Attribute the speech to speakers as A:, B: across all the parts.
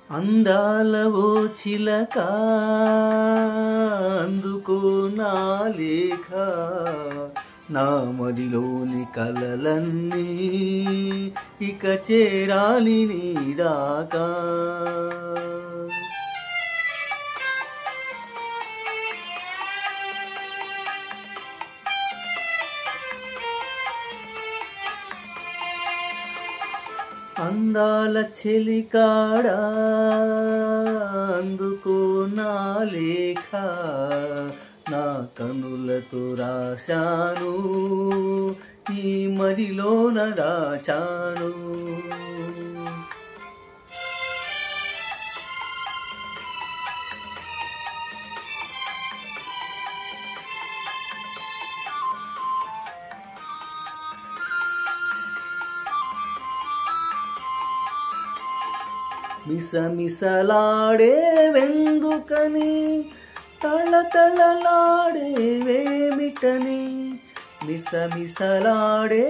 A: అందాల ఓ చిలక అందుకో నా లేఖ, నా మదిలోని కలలన్నీ ఇక చేరాలి నీ దాకా. అందాల చెలికాడా అందుకో నా లేఖ, నా కనులతో రాశాను ఈ మదిలోన దాచాను. మిసమిసలాడే వెందుకని, తళతళలాడేవేమిటని, మిసమిసలాడే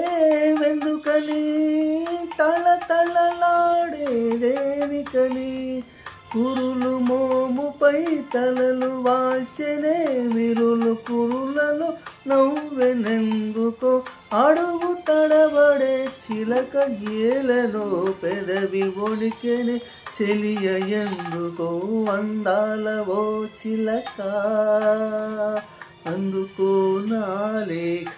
A: వెందుకని, తళతళలాడేదేనికని, కురులు మోముపై తలలు వాల్చెనే విరులు కురులలో నవ్వెనెందుకో, అడుగు తడబడే చిలక ఏలనో పెదవి వణికెనే చెలియ ఎందుకో. అందాల ఓ చిలక అందుకో నా లేఖ,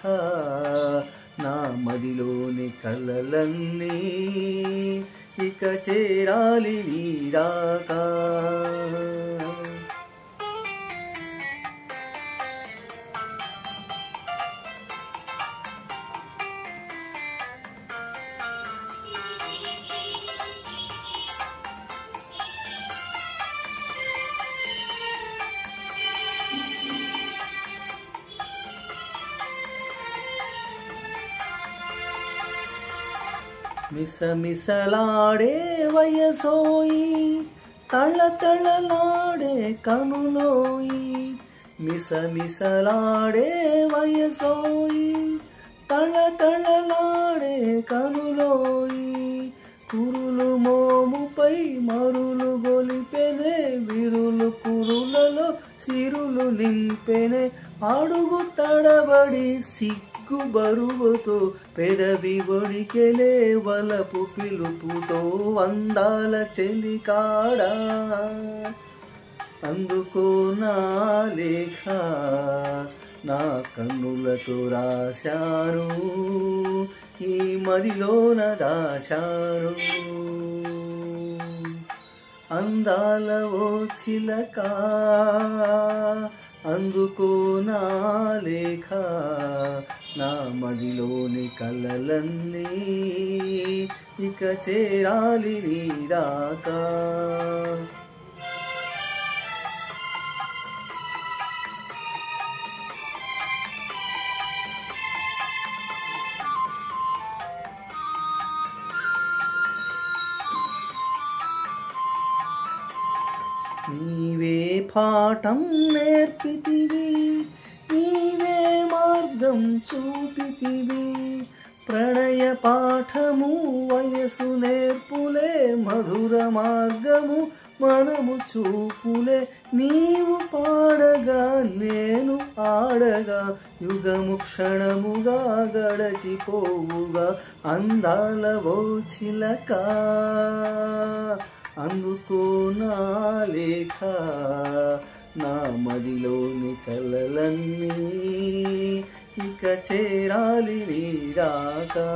A: నా మదిలోని కలలన్నీ ఇక చేరాలి నీ దాకా. మిసమిసలాడే వయసోయి, తళతళలాడే కనులోయి, మిసమిసలాడే వయసోయి, తళతళలాడే కనులోయి, కురులు మోముపై మరులు గొలిపెనే విరులు కురులలో సిరులు నింపెనే, అడుగు తడబడి సిగ్గు బరువుతో పెదవి వణికెలే వలపు పిలుపుతో. అందాల చెలికాడా అందుకో నా లేఖ, నా కన్నులతో రాశాను ఈ మదిలోన దాచాను. అందాల ఓ చిలక అందుకో నా లేఖ, నా మదిలోని కలలన్నీ ఇక చేరాలి నీ దాకా. నీవే పాఠం నేర్పితివి, నీవే మార్గం చూపితివి, ప్రణయ పాఠము వయసు నేర్పులే, మధుర మార్గము మనము చూపులే. నీవు పాడగా నేను ఆడగా, యుగము క్షణముగా గడచిపోవుగా. అందాల ఓ చిలక అందుకో నా లేఖ, నా మదిలోని కలలన్నీ ఇక చేరాలి నీ దాకా.